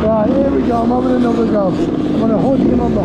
Right, here we go, I'm having another go. I'm going to hood him on the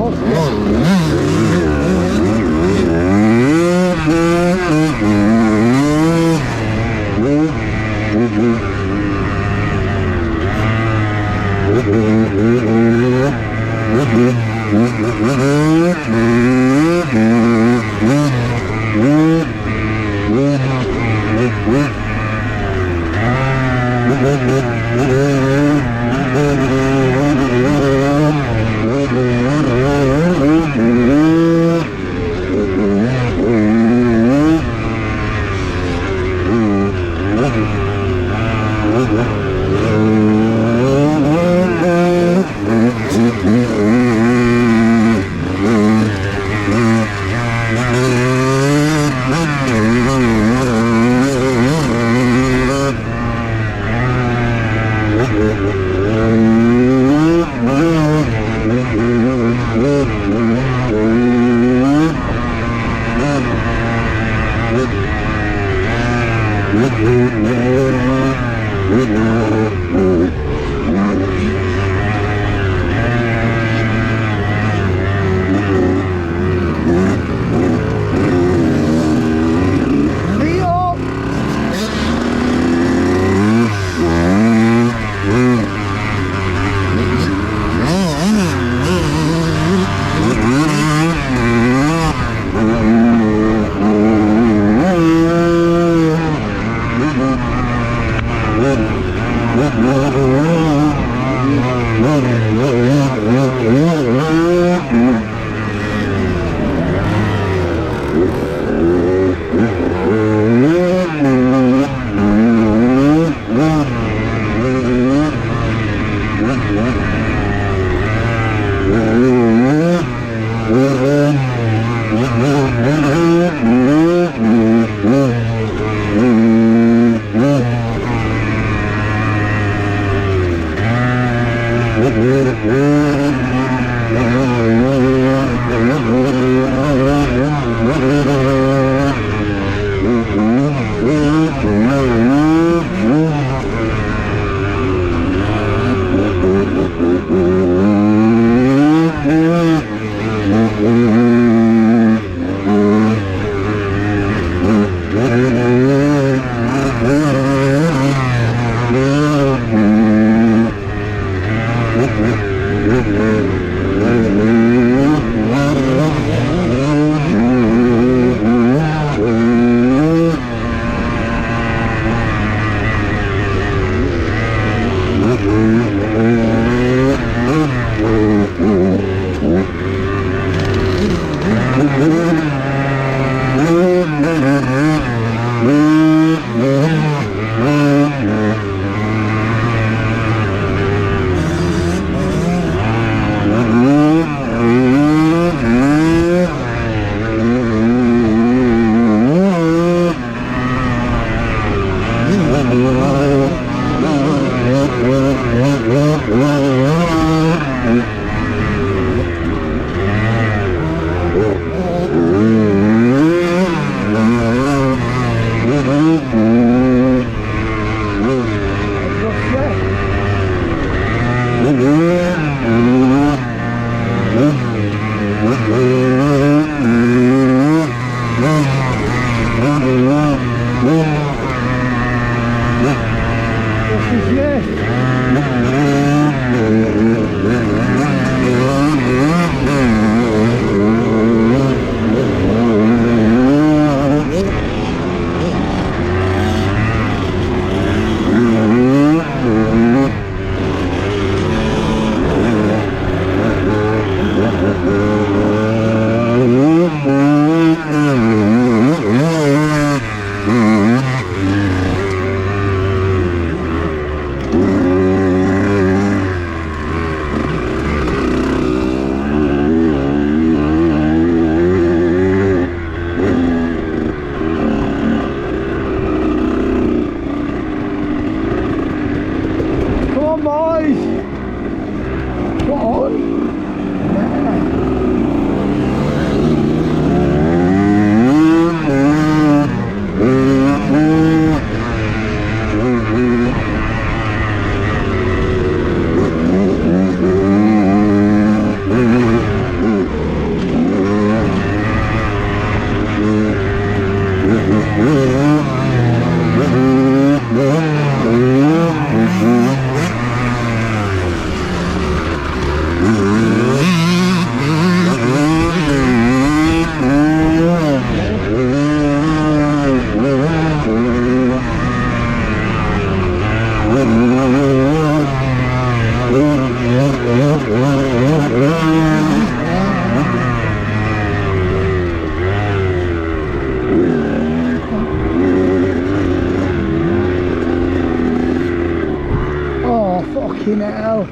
hell.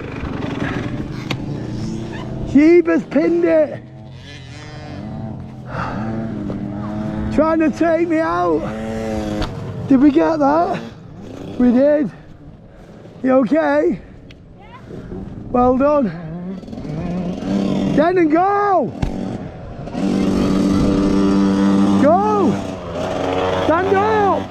Jeebus pinned it. Trying to take me out. Did we get that? We did. You okay? Well done. Dennan, go! Go! Stand up!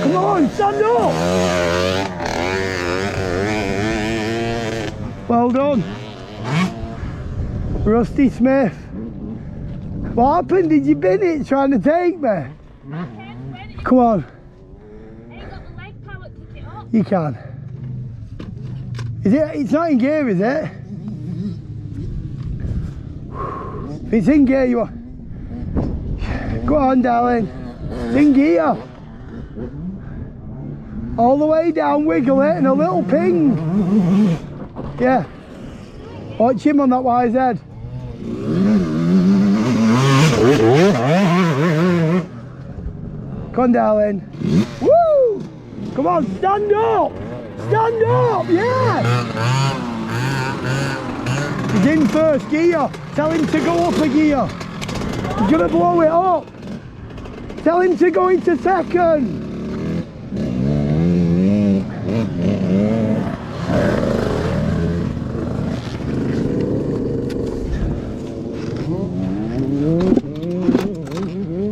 Come on, stand up! Well done. Rusty Smith. What happened? Did you bin it trying to take me? Come on. You can. Is it? It's not in gear, is it? If it's in gear, you are. Go on, darling. It's in gear. All the way down, wiggle it, and a little ping. Yeah. Watch him on that YZ. Come on, darling. Woo! Come on, stand up! Stand up! Yeah! He's in first gear. Tell him to go up a gear. He's gonna blow it up. Tell him to go into second.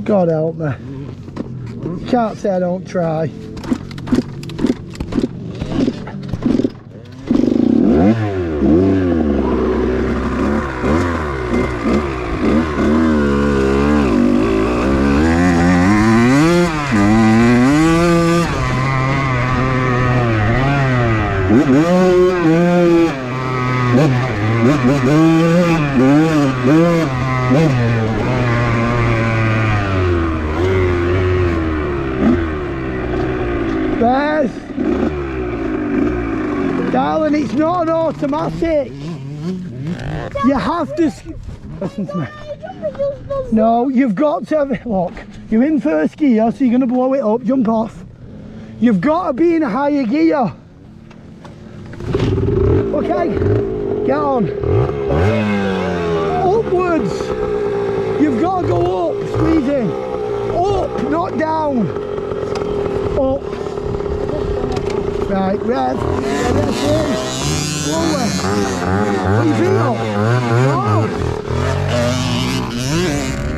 God help me. Can't say I don't try. There's, darling, it's not an automatic. You have to, listen to me. No, you've got to have it. Look, you're in first gear, so you're going to blow it up, jump off. You've got to be in a higher gear. Okay, get on. Upwards. You've got to go up, squeeze in. Up, not down. Up. Right, rev. Lower. What do you feel? Oh.